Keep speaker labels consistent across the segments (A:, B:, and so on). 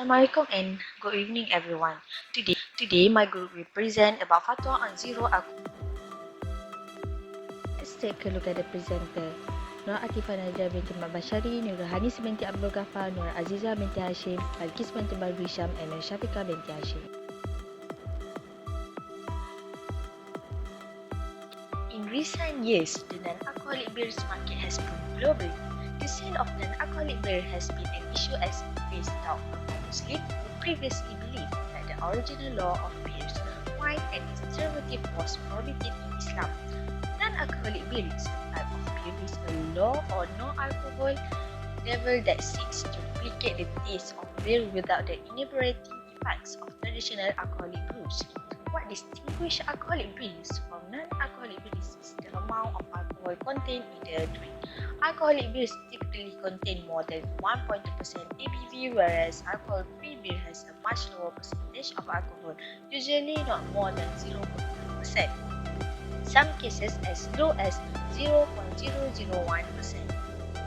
A: Assalamualaikum and good evening everyone. Today my group will present about fatwa on zero alcohol. Let's take a look at the presenter. Nur Atifah Najah binti Mat Bashari, Nur Hanis binti Abdul Ghaffar, Nur Aziza binti Hashim, Balkis binti Badri Syam and Nur Syafiqah binti Hashim. In recent years, the non-alcoholic beers market has grown globally. The sale of non-alcoholic beer has been an issue as based out among Muslims who previously believed that the original law of beers, wine and its derivative was prohibited in Islam. Non-alcoholic beer is a type of beer with a low or no alcohol level that seeks to replicate the taste of beer without the inebriating effects of traditional alcoholic brews. What distinguishes alcoholic beers from non-alcoholic beers is the amount of alcohol contained in the drink. Alcoholic beers typically contain more than 1.2% ABV, whereas alcohol-free beer has a much lower percentage of alcohol, usually not more than 0.2%. Some cases as low as 0.001%.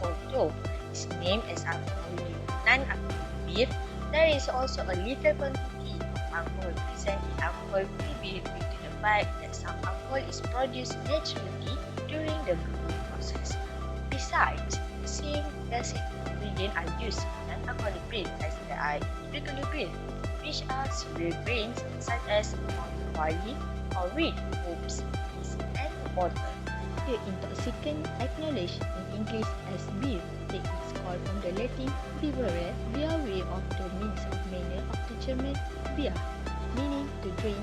A: Although it's named as non-alcoholic beer, there is also a little quantity of alcohol present in alcohol-free beer due to the fact that some alcohol is produced naturally during the brewing process. Besides, the same basic ingredients are used in non-alcoholic beer as there are in regular beer, which are cereal grains such as malted barley or wheat, hops, yeast, and water. The intoxicant, acknowledged in English as beer, takes its call from the Latin bibere, by way of the means of manner of the German beer, meaning to drink,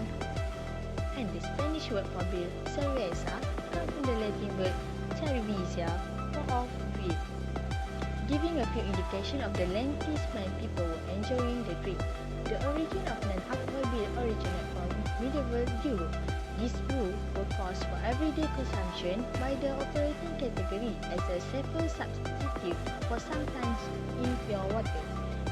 A: and the Spanish word for beer, cerveza, comes from the Latin word cerveza, of beer, giving a few indication of the lengthy span people were enjoying the drink. The origin of non-alcohol beer originated from medieval Europe. This brew was caused for everyday consumption by the operating category as a safer substitute for sometimes impure water.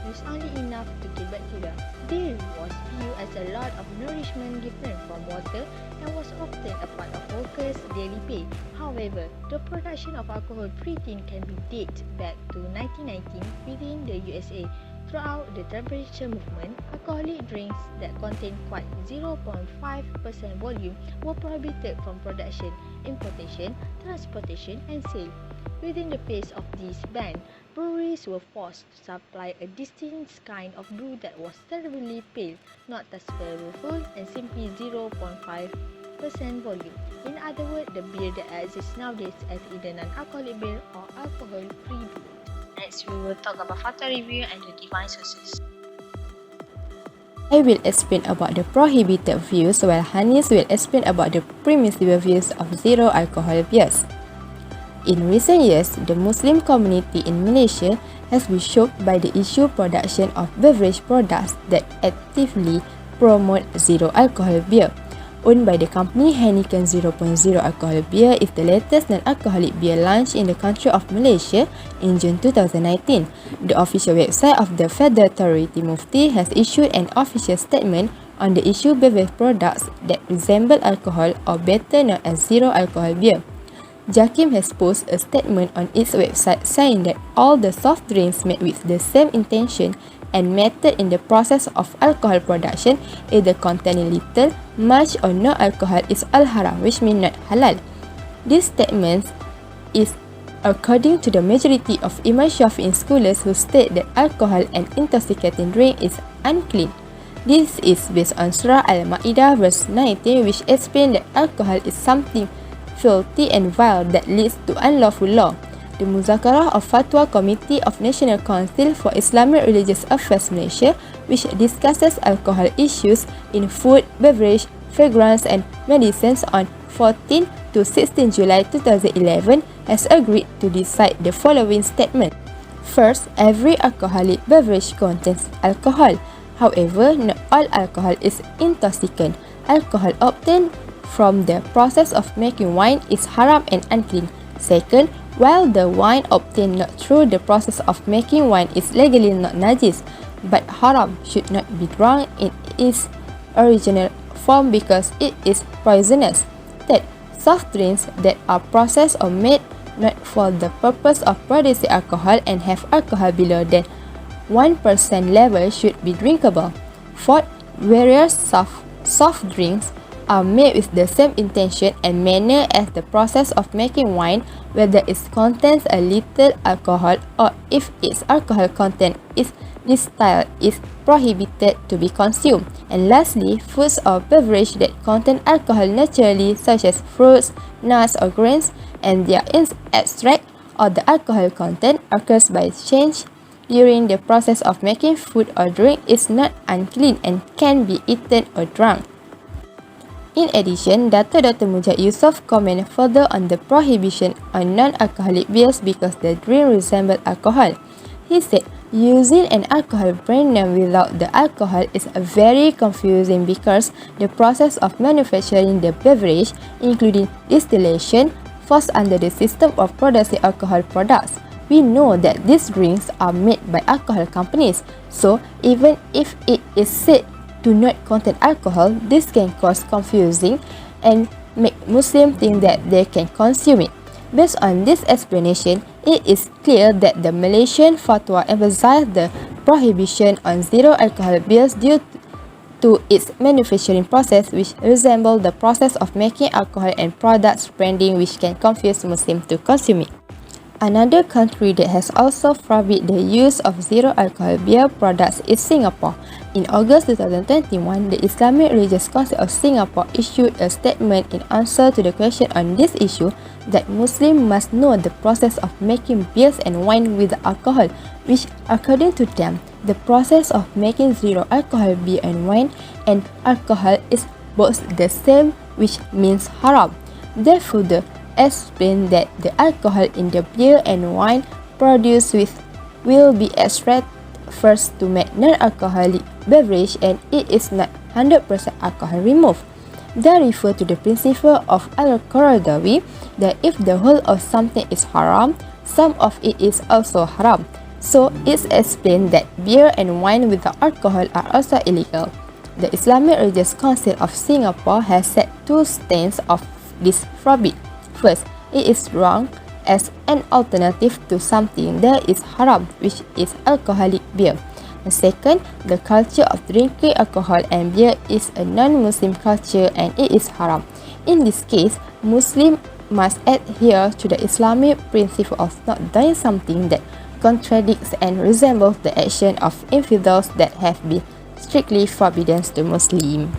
A: Used only enough to kill bacteria. Beer was viewed as a lot of nourishment different from water and was often a part of workers' daily pay. However, the production of alcohol-free tin can be dated back to 1919 within the USA. Throughout the temperature movement, alcoholic drinks that contain quite 0.5% volume were prohibited from production, importation, transportation and sale. Within the phase of this ban, breweries were forced to supply a distinct kind of brew that was terribly pale, not as flavorful, and simply 0.5% volume. In other words, the beer that exists nowadays as either non-alcoholic beer or alcohol-free beer. Next, we will talk about fatwa review and the divine sources.
B: I will explain about the prohibited views while Hanis will explain about the permissible views of zero alcohol beers. In recent years, the Muslim community in Malaysia has been shocked by the issue production of beverage products that actively promote zero alcohol beer. Owned by the company Heineken 0.0 alcohol beer is the latest non-alcoholic beer launched in the country of Malaysia in June 2019. The official website of the Federal Authority Mufti has issued an official statement on the issue beverage products that resemble alcohol or better known as zero alcohol beer. Jakim has posted a statement on its website saying that all the soft drinks made with the same intention and method in the process of alcohol production, either containing little, much or no alcohol, is al-haram, which means not halal. This statement is according to the majority of Imam Shafi'i scholars who state that alcohol and intoxicating drink is unclean. This is based on Surah Al-Ma'idah verse 19, which explains that alcohol is something filthy and vile that leads to unlawful law. The Muzakarah of Fatwa Committee of National Council for Islamic Religious Affairs Malaysia, which discusses alcohol issues in food, beverage, fragrance and medicines on 14 to 16 July 2011, has agreed to decide the following statement. First, every alcoholic beverage contains alcohol. However, not all alcohol is intoxicant. Alcohol obtained from the process of making wine is haram and unclean. Second, while the wine obtained not through the process of making wine is legally not najis, but haram, should not be drunk in its original form because it is poisonous. Third, soft drinks that are processed or made not for the purpose of producing alcohol and have alcohol below than 1% level should be drinkable. Fourth, various soft drinks are made with the same intention and manner as the process of making wine, whether it contains a little alcohol or if its alcohol content is distilled is prohibited to be consumed. And lastly, foods or beverages that contain alcohol naturally, such as fruits, nuts or grains, and their extract or the alcohol content occurs by change during the process of making food or drink is not unclean and can be eaten or drunk. In addition, Dr. Mujahid Yusof commented further on the prohibition on non-alcoholic beers because the drink resembled alcohol. He said, using an alcohol brand name without the alcohol is very confusing because the process of manufacturing the beverage, including distillation, falls under the system of producing alcohol products. We know that these drinks are made by alcohol companies, so even if it is said do not contain alcohol, this can cause confusion and make Muslims think that they can consume it. Based on this explanation, it is clear that the Malaysian fatwa emphasized the prohibition on zero alcohol beers due to its manufacturing process, which resembles the process of making alcohol and products branding, which can confuse Muslims to consume it. Another country that has also forbidden the use of zero alcohol beer products is Singapore. In August 2021, the Islamic Religious Council of Singapore issued a statement in answer to the question on this issue that Muslims must know the process of making beers and wine with alcohol, which, according to them, the process of making zero alcohol beer and wine and alcohol is both the same, which means haram. They further explained that the alcohol in the beer and wine produced with will be extracted first to make non-alcoholic beverage, and it is not 100% alcohol removed. They refer to the principle of al-Qaradawi that if the whole of something is haram, some of it is also haram. So it's explained that beer and wine without alcohol are also illegal. The Islamic Religious Council of Singapore has set two stands of this forbid. First, it is wrong as an alternative to something that is haram, which is alcoholic beer. And second, the culture of drinking alcohol and beer is a non-Muslim culture and it is haram. In this case, Muslims must adhere to the Islamic principle of not doing something that contradicts and resembles the action of infidels that have been strictly forbidden to Muslims.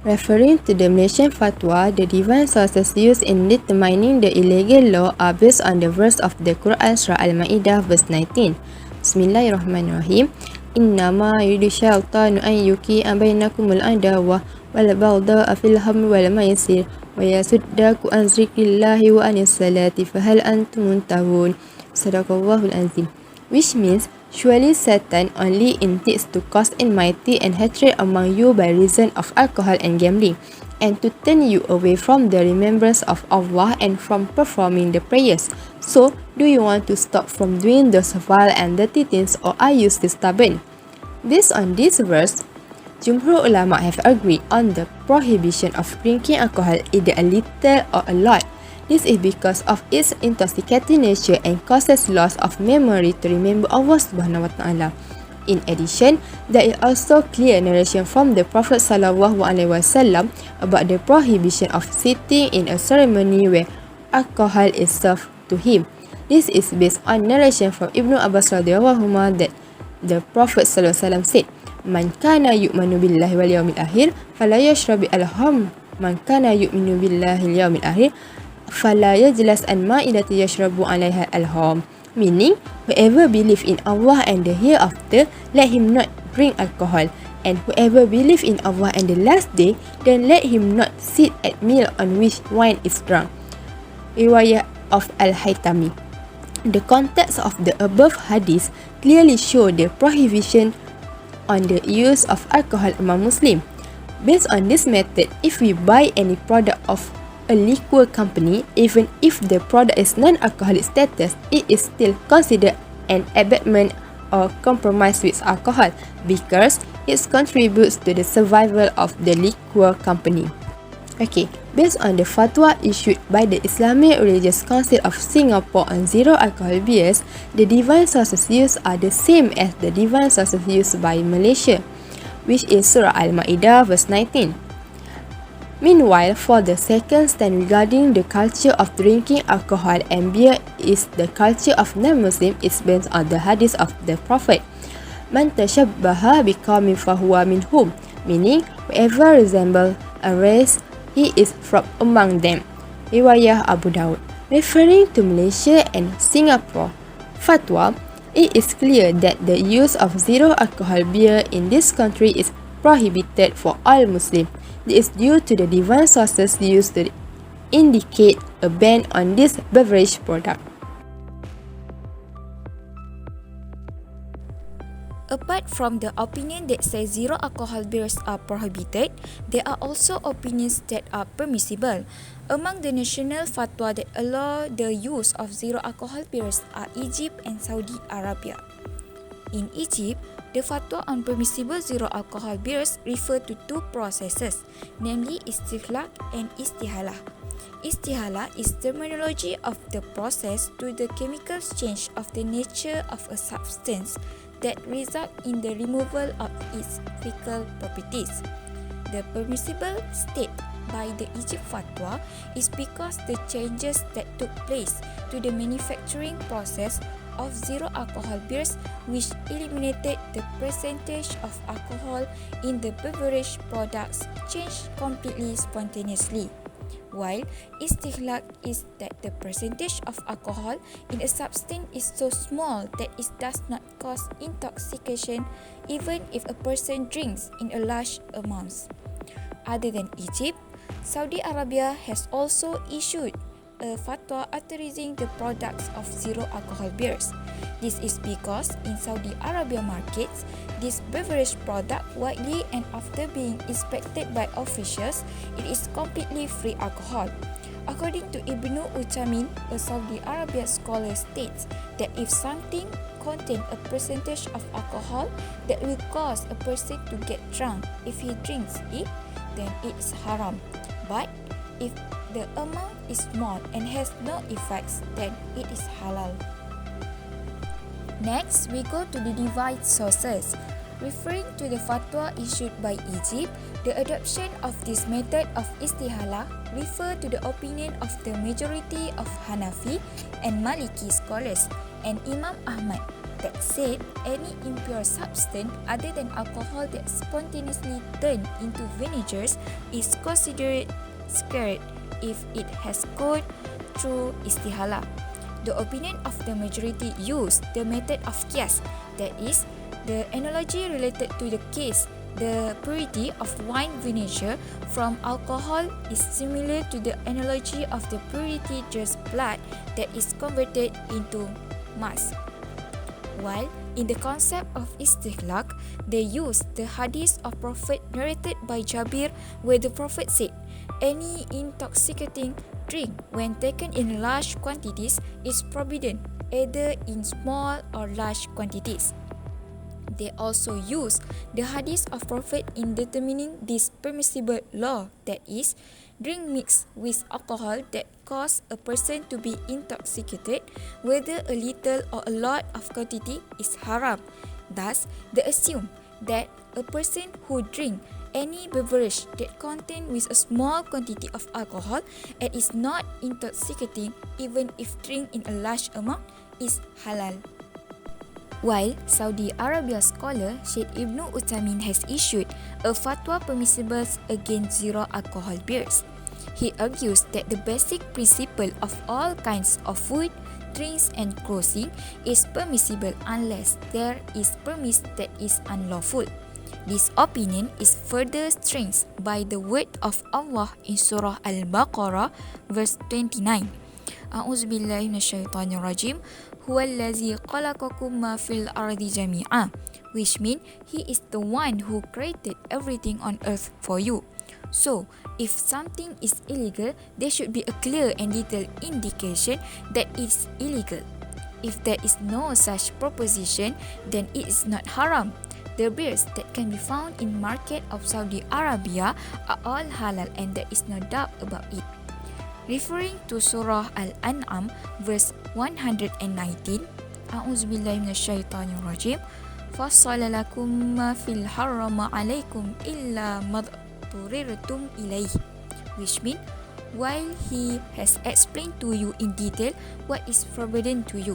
B: Referring to the Malaysian fatwa, the divine sources used in determining the illegal law are based on the verse of the Quran, Surah Al-Ma'idah, verse 19. Bismillahirrahmanirrahim. Innama yuridu syaitanu an yuqi'a bainakumul adawah wal baghdha'a fil hamri wal maisir wa yasuddakum an zikrillahi wa anis salati fahal antum muntahun. Sadaqallahul azim. Which means, surely Satan only intends to cause enmity and hatred among you by reason of alcohol and gambling, and to turn you away from the remembrance of Allah and from performing the prayers. So, do you want to stop from doing those vile and dirty things, or are you still stubborn? Based on this verse, Jumhur ulama have agreed on the prohibition of drinking alcohol either a little or a lot. This is because of its intoxicating nature and causes loss of memory to remember Allah Subhanahu Wa Taala. In addition, there is also clear narration from the Prophet Sallallahu Alaihi Wasallam about the prohibition of sitting in a ceremony where alcohol is served to him. This is based on narration from Ibnu Abbas radhiyallahu anhu that the Prophet Sallallahu Alaihi Wasallam said, "Man kana yu'minu billahi wal yawmil akhir, fala yashrabi al-ham. Man kana yu'minu billahi wal yawmil akhir, fala yajlas an ma'idati yashrabu 'alaiha al-ham." Meaning, whoever believe in Allah and the hereafter, let him not drink alcohol, and whoever believe in Allah and the last day, then let him not sit at meal on which wine is drunk. Riwayah of Al-Haytami. The context of the above hadith clearly show the prohibition on the use of alcohol among Muslims. Based on this method, if we buy any product of a liquor company, even if the product is non-alcoholic status, it is still considered an abatement or compromise with alcohol because it contributes to the survival of the liquor company. Okay, based on the fatwa issued by the Islamic Religious Council of Singapore on zero alcohol beers, the divine sources used are the same as the divine sources used by Malaysia, which is Surah Al-Ma'idah verse 19. Meanwhile, for the second stand regarding the culture of drinking alcohol and beer is the culture of non-Muslim is based on the hadith of the Prophet. Man tashabbaha biqaumin fahuwa minhum, meaning whoever resembles a race, he is from among them. Riwayah Abu Daud. Referring to Malaysia and Singapore fatwa, it is clear that the use of zero alcohol beer in this country is prohibited for all Muslims. This is due to the divine sources used to indicate a ban on this beverage product.
C: Apart from the opinion that says zero alcohol beers are prohibited, there are also opinions that are permissible. Among the national fatwa that allow the use of zero alcohol beers are Egypt and Saudi Arabia. In Egypt, the fatwa on permissible zero alcohol beers refer to two processes, namely istikhlaq and istihalah. Istihalah is terminology of the process to the chemical change of the nature of a substance that result in the removal of its physical properties. The permissible state by the Egypt fatwa is because the changes that took place to the manufacturing process of zero alcohol beers, which eliminated the percentage of alcohol in the beverage products, changed completely spontaneously. While istikhlaq is that the percentage of alcohol in a substance is so small that it does not cause intoxication even if a person drinks in a large amounts. Other than Egypt, Saudi Arabia has also issued a fatwa authorizing the products of zero alcohol beers. This is because in Saudi Arabia markets, this beverage product widely and after being inspected by officials, it is completely free alcohol. According to Ibnu Uthaymeen, a Saudi Arabia scholar states that if something contains a percentage of alcohol that will cause a person to get drunk if he drinks it, then it is haram. But if the amount is small and has no effects, then it is halal. Next, we go to the divine sources. Referring to the fatwa issued by Egypt, the adoption of this method of istihalah refer to the opinion of the majority of Hanafi and Maliki scholars and Imam Ahmad that said any impure substance other than alcohol that spontaneously turned into vinegars is considered sacred if it has gone through istihalah. The opinion of the majority used the method of qiyas, that is, the analogy related to the case. The purity of wine vinegar from alcohol is similar to the analogy of the purity just blood that is converted into mass. While in the concept of istikhlaq, they use the hadith of Prophet narrated by Jabir where the Prophet said, any intoxicating drink when taken in large quantities is forbidden, either in small or large quantities. They also use the hadith of Prophet in determining this permissible law, that is, drink mixed with alcohol that cause a person to be intoxicated, whether a little or a lot of quantity is haram. Thus, they assume that a person who drink any beverage that contains with a small quantity of alcohol and is not intoxicating, even if drink in a large amount, is halal. While Saudi Arabia scholar Sheikh Ibnu Uthaymeen has issued a fatwa permissible against zero alcohol beers. He argues that the basic principle of all kinds of food, drinks and clothing is permissible unless there is permiss that is unlawful. This opinion is further strengthened by the word of Allah in Surah Al-Baqarah verse 29. A'udzubillahi minasyaitonirrajim. Huwallazi khalaqakum ma fil ardi jami'a, which means he is the one who created everything on earth for you. So, if something is illegal, there should be a clear and detailed indication that it is illegal. If there is no such proposition, then it is not haram. The beers that can be found in market of Saudi Arabia are all halal and there is no doubt about it. Referring to Surah Al-An'am verse 119, A'udzubillahi minasyaitonirrajim, فَصَّلَ لَكُم مَّا فِي الْحَرَّمَ عَلَيْكُمْ إِلَّا مَا اضْطُرِرْتُمْ إِلَيْهِ, which means, while he has explained to you in detail what is forbidden to you.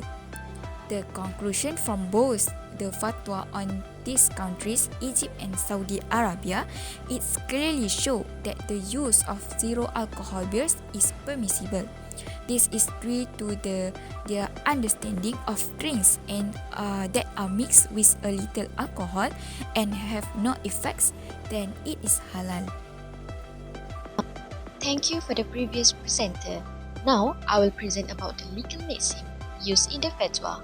C: The conclusion from both the fatwa on these countries, Egypt and Saudi Arabia, it clearly show that the use of zero alcohol beers is permissible. This is due to their understanding of drinks and that are mixed with a little alcohol and have no effects, then it is halal.
D: Thank you for the previous presenter. Now, I will present about the legal maxim used in the fatwa.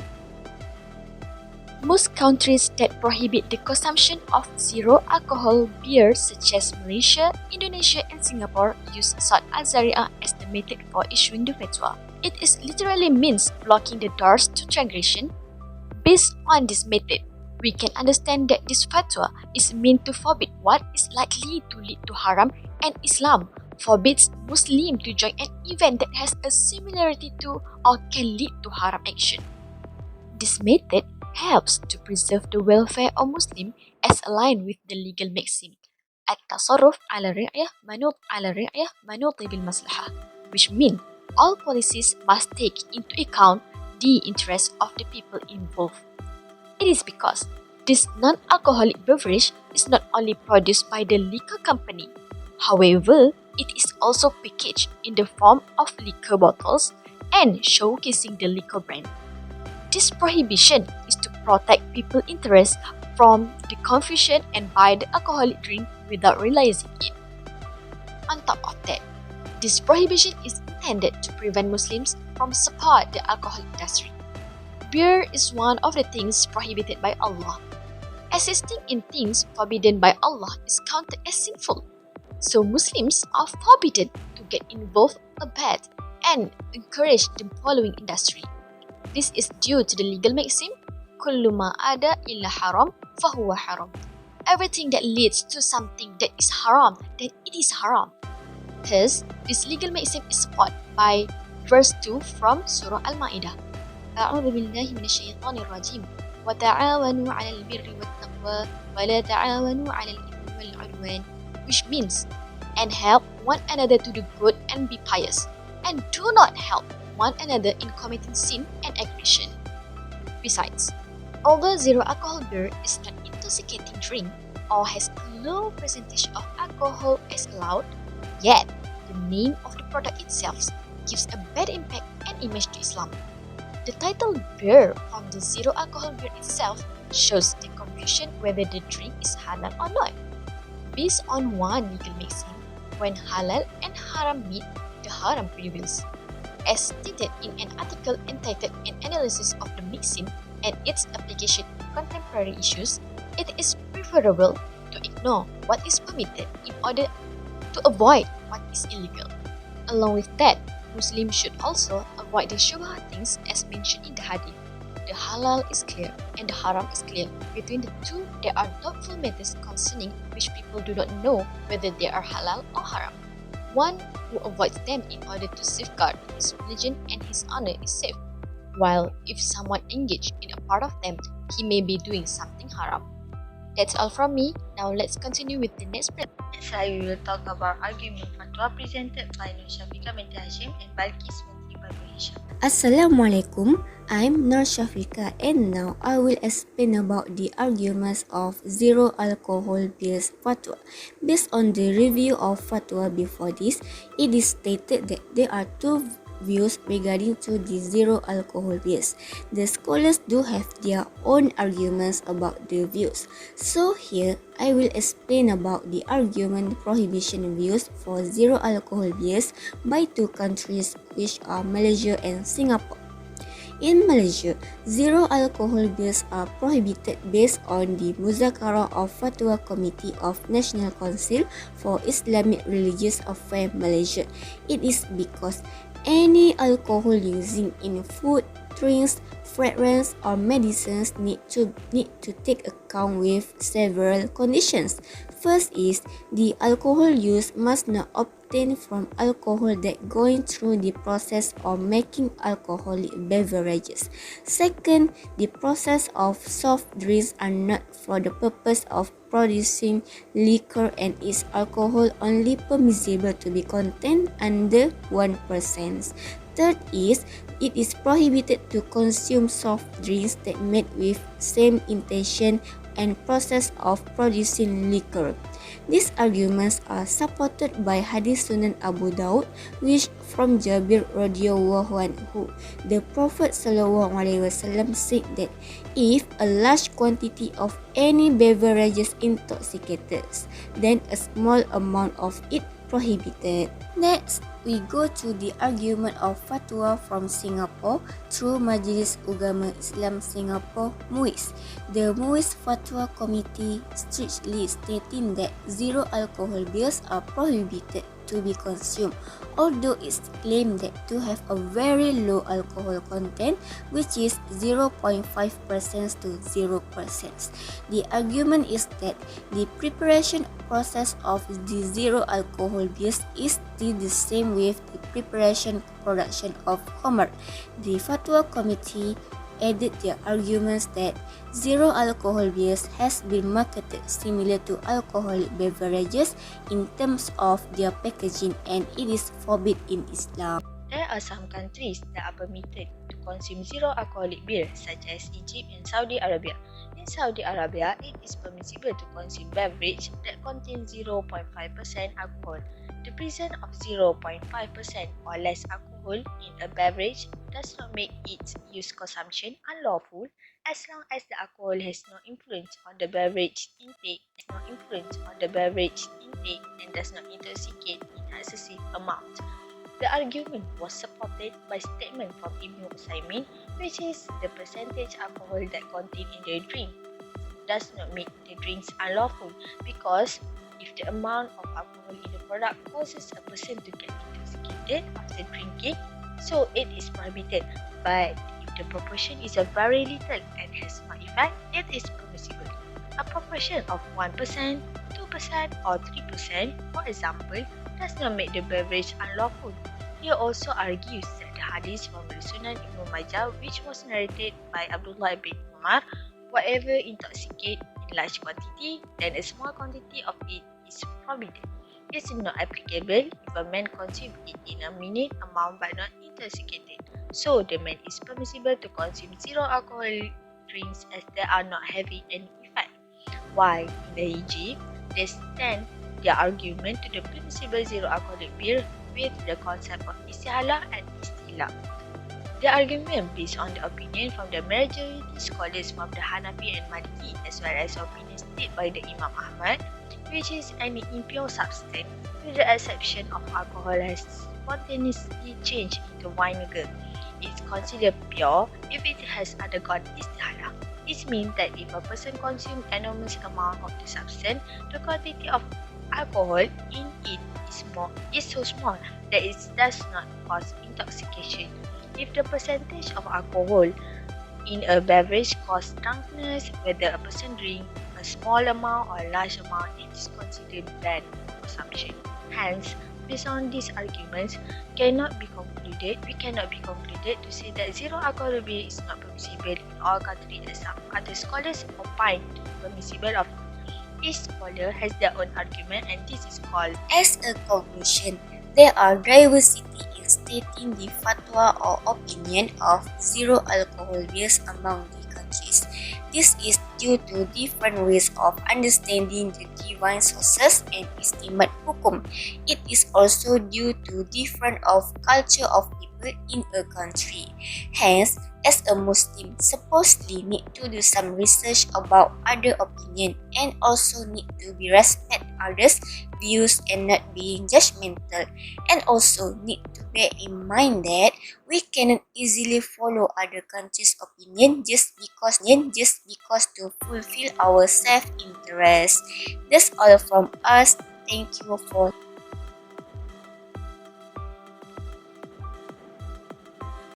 D: Most countries that prohibit the consumption of zero alcohol beer such as Malaysia, Indonesia and Singapore use Saud al-Zari'ah as the method for issuing the fatwa. It is literally means blocking the doors to transgression. Based on this method, we can understand that this fatwa is meant to forbid what is likely to lead to haram, and Islam forbids Muslim to join an event that has a similarity to or can lead to haram action. This method helps to preserve the welfare of Muslim as aligned with the legal maxim At-tasarruf ala ri'yah manut ala ri'yah manuti bil maslahah, which means all policies must take into account the interests of the people involved. It is because this non-alcoholic beverage is not only produced by the liquor company, however, it is also packaged in the form of liquor bottles and showcasing the liquor brand. This prohibition is to protect people's interests from the confusion and buy the alcoholic drink without realizing it. On top of that, this prohibition is intended to prevent Muslims from support the alcohol industry. Beer is one of the things prohibited by Allah. Assisting in things forbidden by Allah is counted as sinful. So Muslims are forbidden to get involved in a bad and encourage the following industry. This is due to the legal maxim, kullu ma ada illa haram fahuwa haram. Everything that leads to something that is haram, then it is haram. Thus, this legal maxim is supported by verse 2 from Surah Al-Ma'idah. أعوذ بالله من الشيطان الرجيم وتعاونوا على البر والتقوى ولا تعاونوا على الإثم والعدوان, which means, and help one another to do good and be pious, and do not help one another in committing sin and aggression. Besides, although zero alcohol beer is not intoxicating drink or has a low percentage of alcohol as allowed, yet the name of the product itself gives a bad impact and image to Islam. The title beer from the zero alcohol beer itself shows the confusion whether the drink is halal or not. Based on one legal maxim, when halal and haram meet, the haram prevails. As stated in an article entitled An Analysis of the Maxim and its Application in Contemporary Issues, it is preferable to ignore what is permitted in order to avoid what is illegal. Along with that, Muslims should also avoid the shubha things as mentioned in the hadith. The halal is clear and the haram is clear. Between the two, there are doubtful matters concerning which people do not know whether they are halal or haram. One who avoids them in order to safeguard his religion and his honor is safe, while if someone engaged in a part of them, he may be doing something haram. That's all from me. Now let's continue with the next present.
A: Next, I will talk about argument fatwa presented by Nur Syafiqah binti Hashim and Balqis binti Badru Hisham.
E: Assalamualaikum, I'm Nur Syafiqah and now I will explain about the arguments of zero alcohol beers fatwa. Based on the review of fatwa before this, it is stated that there are two views regarding to the zero alcohol beers. The scholars do have their own arguments about the views. So here, I will explain about the argument prohibition views for zero alcohol beers by two countries which are Malaysia and Singapore. In Malaysia, zero alcohol beers are prohibited based on the Muzakarah of Fatwa Committee of National Council for Islamic Religious Affairs Malaysia. It is because Any alcohol using in food, drinks, fragrance, or medicines need to take account with several conditions. First is the alcohol used must not obtain from alcohol that going through the process of making alcoholic beverages. Second, the process of soft drinks are not for the purpose of producing liquor and its alcohol only permissible to be contained under 1%. Third is, it is prohibited to consume soft drinks that made with same intention and process of producing liquor. These arguments are supported by Hadith Sunan Abu Daud, which from Jabir radhiyallahu anhu, the Prophet sallallahu alaihi wasallam said that if a large quantity of any beverages intoxicated, then a small amount of it prohibited. Next, we go to the argument of fatwa from Singapore through Majlis Ugama Islam Singapore (MUIS). The MUIS Fatwa Committee strictly stating that zero alcohol beers are prohibited to be consumed, although it's claimed that to have a very low alcohol content, which is 0.5% to 0%. The argument is that the preparation process of the zero alcohol beers is still the same with the preparation production of Homer. The Fatwa Committee added their arguments that zero alcohol beers has been marketed similar to alcoholic beverages in terms of their packaging and it is forbidden in Islam.
A: There are some countries that are permitted to consume zero alcoholic beer, such as Egypt and Saudi Arabia. In Saudi Arabia, it is permissible to consume beverage that contains 0.5% alcohol. The presence of 0.5% or less alcohol in a beverage does not make its use consumption unlawful as long as the alcohol has no influence on the beverage intake, and does not intoxicate in excessive amount. The argument was supported by statement from Ibn Usaymin, which is the percentage alcohol that contained in the drink does not make the drinks unlawful, because if the amount of alcohol in the product causes a person to get intoxicated after drinking, so it is prohibited. But if the proportion is a very little and has no effect, it is permissible. A proportion of 1%, 2%, or 3%, for example, does not make the beverage unlawful. He also argues that the hadith from the Sunan Ibn Majah, which was narrated by Abdullah bin Umar, whatever intoxicate in large quantity, then a small quantity of it is forbidden. It is not applicable if a man consumes it in a minute amount but not intoxicated. So the man is permissible to consume zero alcohol drinks as they are not having any effect. While in the Egypt, they stand their argument to the permissible zero alcoholic beer with the concept of istihala and istila. The argument based on the opinion from the majority scholars from the Hanafi and Maliki, as well as opinions stated by the Imam Ahmad, which is any impure substance, with the exception of alcohol has spontaneously changed into vinegar. It is considered pure if it has undergone istihala. This means that if a person consumes enormous amount of the substance, the quantity of alcohol in it is so small that it does not cause intoxication. If the percentage of alcohol in a beverage causes drunkenness, whether a person drinks a small amount or a large amount, it is considered bad consumption. Hence, based on these arguments, we cannot be concluded to say that zero alcohol beer is not permissible in all countries as some other scholars opine to be permissible of. Each scholar has their own argument, and this is called.
E: As a conclusion, there are diversity in stating the fatwa or opinion of zero alcohol beers among the countries. This is due to different ways of understanding the divine sources and istimat hukum. It is also due to different of culture of people in a country. Hence, as a Muslim, supposedly need to do some research about other opinion and also need to be respect others' views and not being judgmental, and also need to bear in mind that we cannot easily follow other countries' opinion just because to fulfill our self-interest. That's all from us. Thank you for